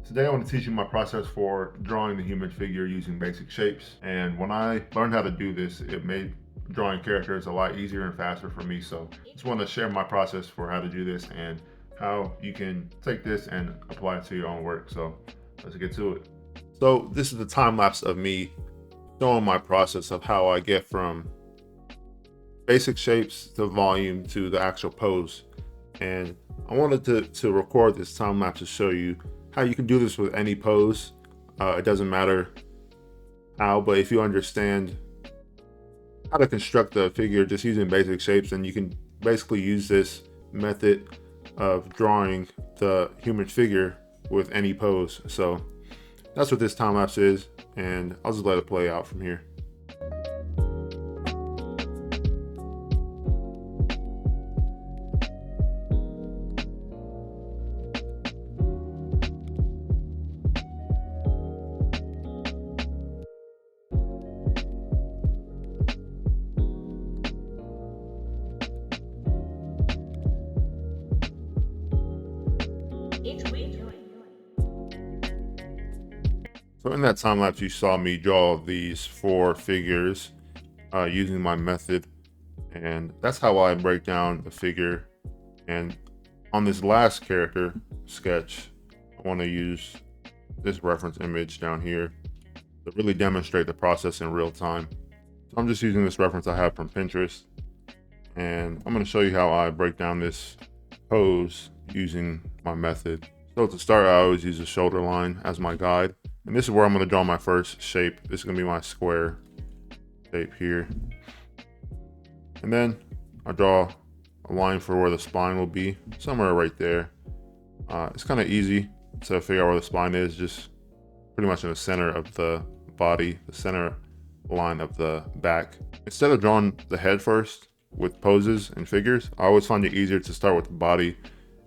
Today I want to teach you my process for drawing the human figure using basic shapes. And when I learned how to do this, it made drawing characters a lot easier and faster for me. So I just want to share my process for how to do this and how you can take this and apply it to your own work. So let's get to it. So this is the time lapse of me showing my process of how I get from basic shapes to volume to the actual pose. And I wanted to record this time lapse to show you how you can do this with any pose. It doesn't matter how, but if you understand how to construct a figure just using basic shapes, then you can basically use this method of drawing the human figure with any pose. So that's what this time lapse is, and I'll just let it play out from here. So in that time lapse, you saw me draw these 4 figures using my method, and that's how I break down the figure. And on this last character sketch, I want to use this reference image down here to really demonstrate the process in real time. So I'm just using this reference I have from Pinterest, and I'm going to show you how I break down this pose using my method. So to start, I always use the shoulder line as my guide. And this is where I'm going to draw my first shape. This is going to be my square shape here. And then I draw a line for where the spine will be, somewhere right there. It's kind of easy to figure out where the spine is, just pretty much in the center of the body, the center line of the back. Instead of drawing the head first with poses and figures, I always find it easier to start with the body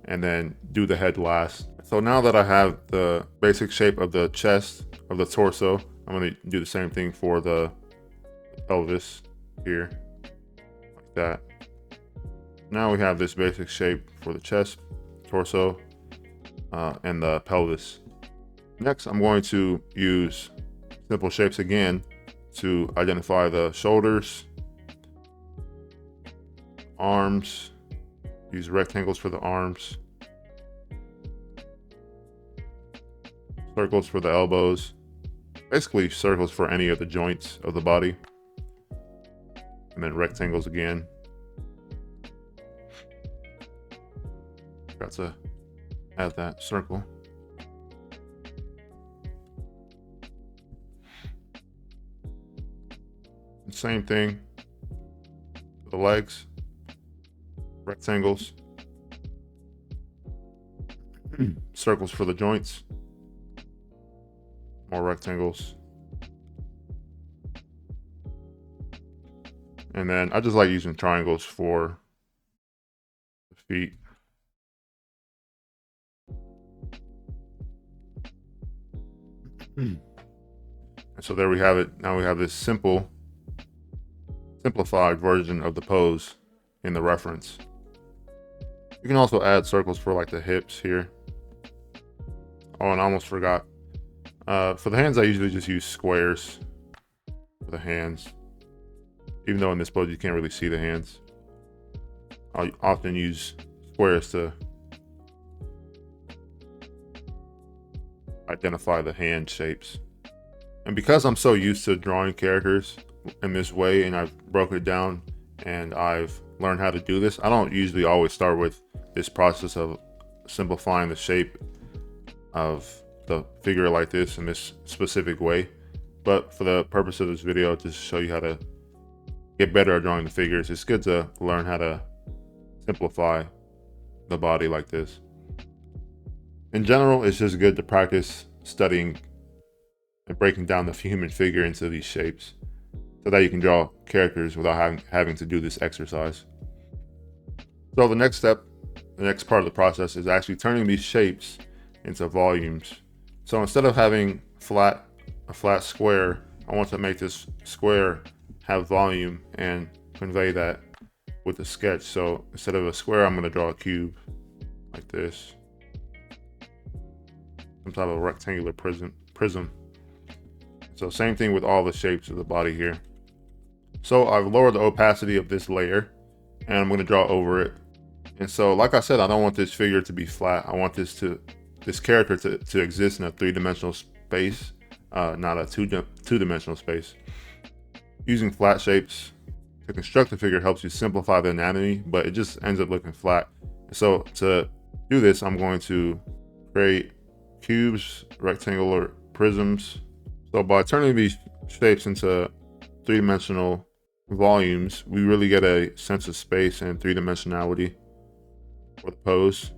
and then do the head last. So now that I have the basic shape of the chest, of the torso, I'm going to do the same thing for the pelvis here, like that. Now we have this basic shape for the chest, torso, and the pelvis. Next, I'm going to use simple shapes again to identify the shoulders, arms, use rectangles for the arms, circles for the elbows, basically circles for any of the joints of the body, and then rectangles again. Got to add that circle. And same thing for the legs, rectangles, circles for the joints, more rectangles. And then I just like using triangles for the feet. And so there we have it. Now we have this simplified version of the pose in the reference. You can also add circles for like the hips here. Oh, and I almost forgot. For the hands, I usually just use squares for the hands. Even though in this pose you can't really see the hands, I'll often use squares to identify the hand shapes. And because I'm so used to drawing characters in this way, and I've broken it down and I've learned how to do this, I don't usually always start with this process of simplifying the shape of the figure like this in this specific way. But for the purpose of this video, just show you how to get better at drawing the figures, it's good to learn how to simplify the body like this. In general, it's just good to practice studying and breaking down the human figure into these shapes so that you can draw characters without having to do this exercise. So the next step, the next part of the process is actually turning these shapes into volumes. So instead of having a flat square, I want to make this square have volume and convey that with the sketch. So instead of a square, I'm going to draw a cube like this. some type of rectangular prism. So same thing with all the shapes of the body here. So I've lowered the opacity of this layer and I'm going to draw over it. And so, like I said, I don't want this figure to be flat. I want this character to exist in a three-dimensional space, not a two-dimensional space. Using flat shapes to construct the figure helps you simplify the anatomy, but it just ends up looking flat. So to do this, I'm going to create cubes, rectangular prisms. So by turning these shapes into three-dimensional volumes, we really get a sense of space and three-dimensionality for the pose.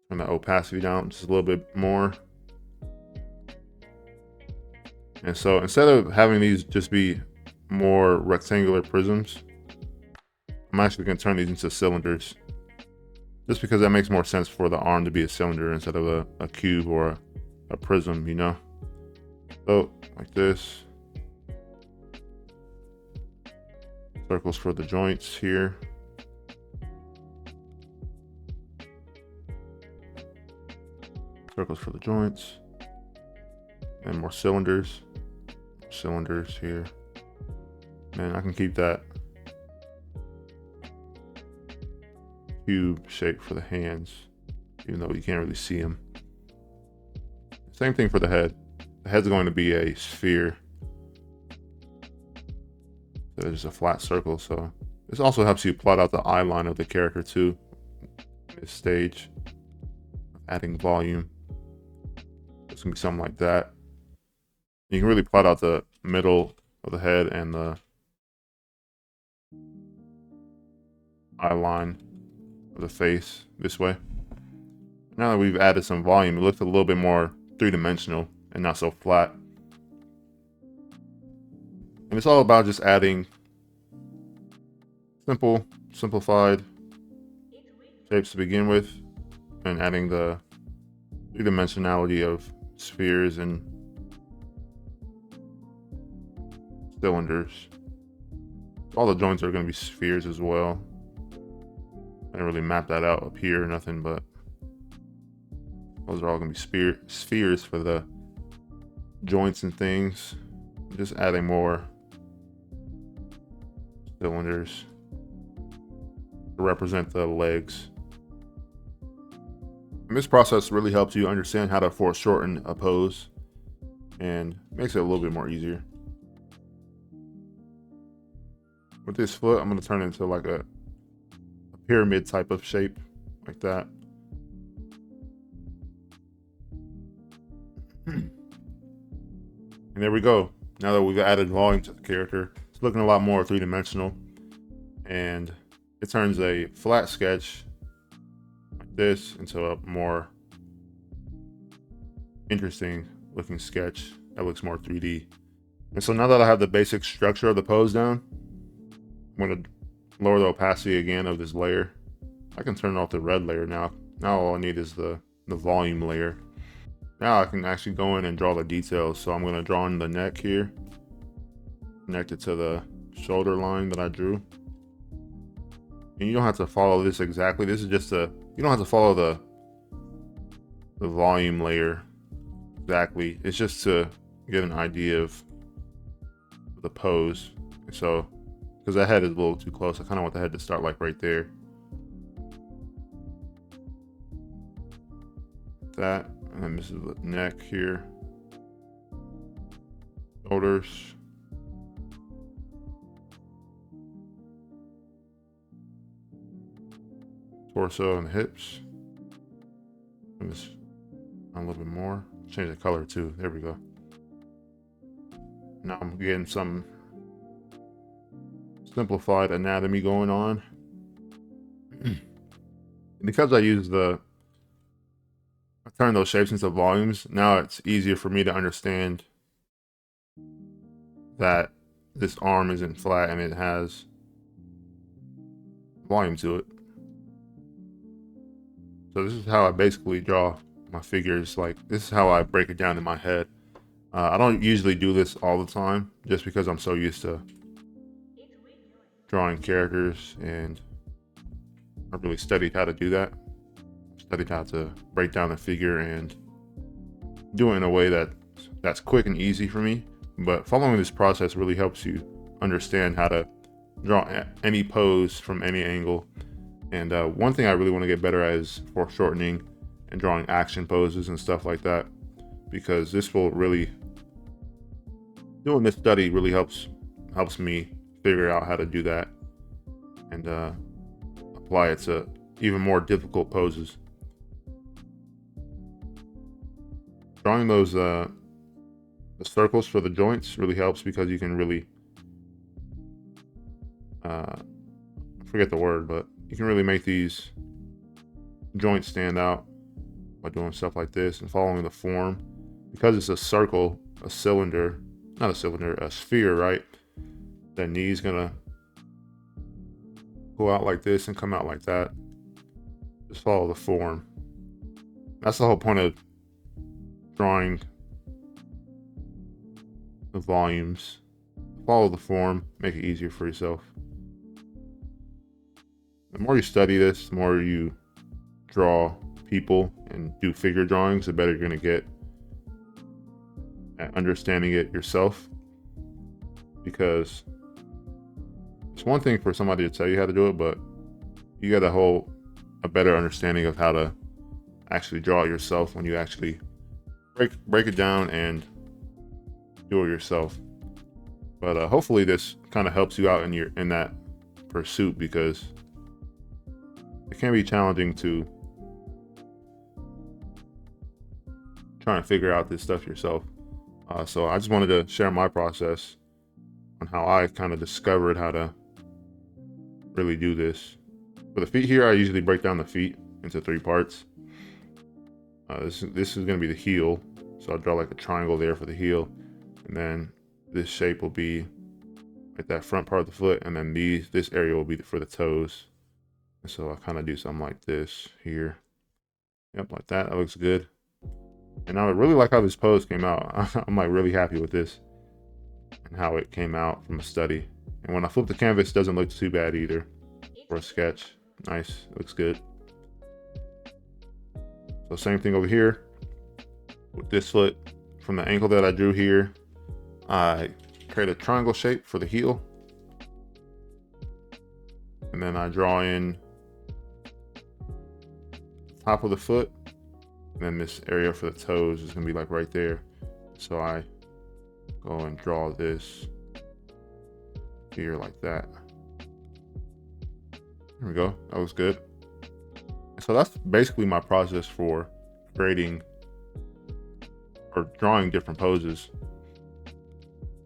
Turn the opacity down just a little bit more. And so instead of having these just be more rectangular prisms, I'm actually going to turn these into cylinders. Just because that makes more sense for the arm to be a cylinder instead of a cube or a prism, you know? So, like this. Circles for the joints here. Circles for the joints. And more cylinders. Cylinders here. Man, I can keep that cube shape for the hands, even though you can't really see them. Same thing for the head. The head's going to be a sphere. So it's just a flat circle. So this also helps you plot out the eye line of the character too. This stage, adding volume. It's gonna be something like that. You can really plot out the middle of the head and the eye line of the face this way. Now that we've added some volume, it looks a little bit more three-dimensional and not so flat. And it's all about just adding simplified shapes to begin with, and adding the three-dimensionality of spheres and cylinders. All the joints are going to be spheres as well. I didn't really map that out up here or nothing, but those are all going to be spheres for the joints and things. Just adding more cylinders to represent the legs. And this process really helps you understand how to foreshorten a pose and makes it a little bit more easier. With this foot, I'm going to turn it into like a pyramid type of shape, like that. And there we go. Now that we've added volume to the character, it's looking a lot more three-dimensional. And it turns a flat sketch like this into a more interesting looking sketch that looks more 3D. And so now that I have the basic structure of the pose down, I'm going to lower the opacity again of this layer. I can turn off the red layer now. Now all I need is the volume layer. Now I can actually go in and draw the details. So I'm going to draw in the neck here, connect it to the shoulder line that I drew. And you don't have to follow this exactly. This is just you don't have to follow the volume layer exactly. It's just to get an idea of the pose. So, because the head is a little too close, I kind of want the head to start like right there. That, and then this is the neck here. Shoulders. Torso and hips. And this a little bit more. Change the color too. There we go. Now I'm getting some simplified anatomy going on. Because I turn those shapes into volumes, now it's easier for me to understand that this arm isn't flat and it has volume to it. So this is how I basically draw my figures. Like, this is how I break it down in my head. I don't usually do this all the time, just because I'm so used to drawing characters and I really studied how to do that. Studied how to break down the figure and do it in a way that's quick and easy for me. But following this process really helps you understand how to draw any pose from any angle. And one thing I really want to get better at is foreshortening and drawing action poses and stuff like that, because this will really, doing this study really helps me figure out how to do that and apply it to even more difficult poses. Drawing those the circles for the joints really helps, because you can really I forget the word, but you can really make these joints stand out by doing stuff like this and following the form. Because it's a circle, a cylinder, not a cylinder, a sphere, right? That knee's gonna go out like this and come out like that. Just follow the form. That's the whole point of drawing the volumes. Follow the form, make it easier for yourself. The more you study this, the more you draw people and do figure drawings, the better you're going to get at understanding it yourself. Because it's one thing for somebody to tell you how to do it, but you got a better understanding of how to actually draw it yourself when you actually break it down and do it yourself. But hopefully this kind of helps you out in that pursuit, because it can be challenging to try and figure out this stuff yourself. So I just wanted to share my process on how I kind of discovered how to really do this. For the feet here, I usually break down the feet into 3 parts. This is going to be the heel, so I'll draw like a triangle there for the heel, and then this shape will be like that front part of the foot, and then this area will be for the toes. And so I kind of do something like this here. Yep, like that. That looks good. And I really like how this pose came out. I'm like really happy with this and how it came out from a study. And when I flip the canvas, it doesn't look too bad either for a sketch. Nice, it looks good. So same thing over here with this foot. From the ankle that I drew here, I create a triangle shape for the heel, and then I draw in the top of the foot, and then this area for the toes is gonna be like right there. So I go and draw this here like that. There we go, that looks good. So that's basically my process for creating or drawing different poses.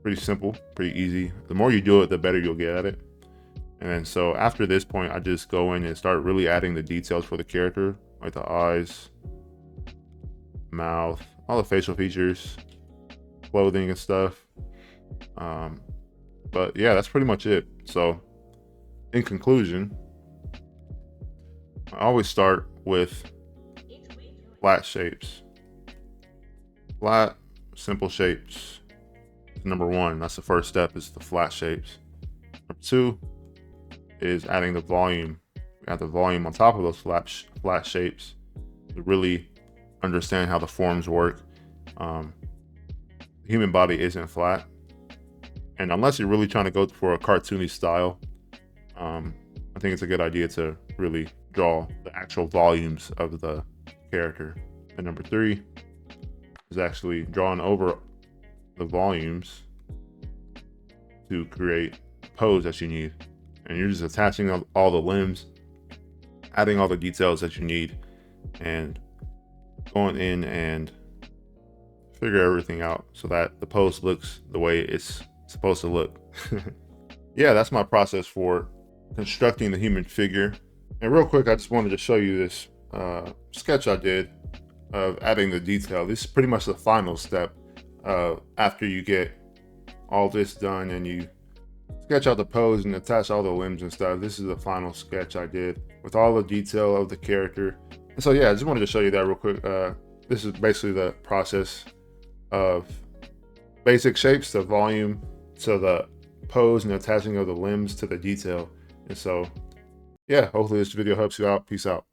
Pretty simple, pretty easy. The more you do it, the better you'll get at it. And then so after this point, I just go in and start really adding the details for the character, like the eyes, mouth, all the facial features, clothing and stuff. But yeah, that's pretty much it. So in conclusion, I always start with flat shapes. Flat, simple shapes. Number 1, that's the first step, is the flat shapes. Number 2 is adding the volume. We add the volume on top of those flat shapes to really understand how the forms work. The human body isn't flat, and unless you're really trying to go for a cartoony style, I think it's a good idea to really draw the actual volumes of the character. And number 3 is actually drawing over the volumes to create the pose that you need. And you're just attaching all the limbs, adding all the details that you need, and going in and figure everything out so that the pose looks the way it's supposed to look. Yeah, that's my process for constructing the human figure. And real quick, I just wanted to show you this sketch I did of adding the detail. This is pretty much the final step. After you get all this done and you sketch out the pose and attach all the limbs and stuff, this is the final sketch I did with all the detail of the character. And so yeah, I just wanted to show you that real quick. This is basically the process of basic shapes to volume to the pose and attaching of the limbs to the detail. And so yeah, hopefully this video helps you out. Peace out.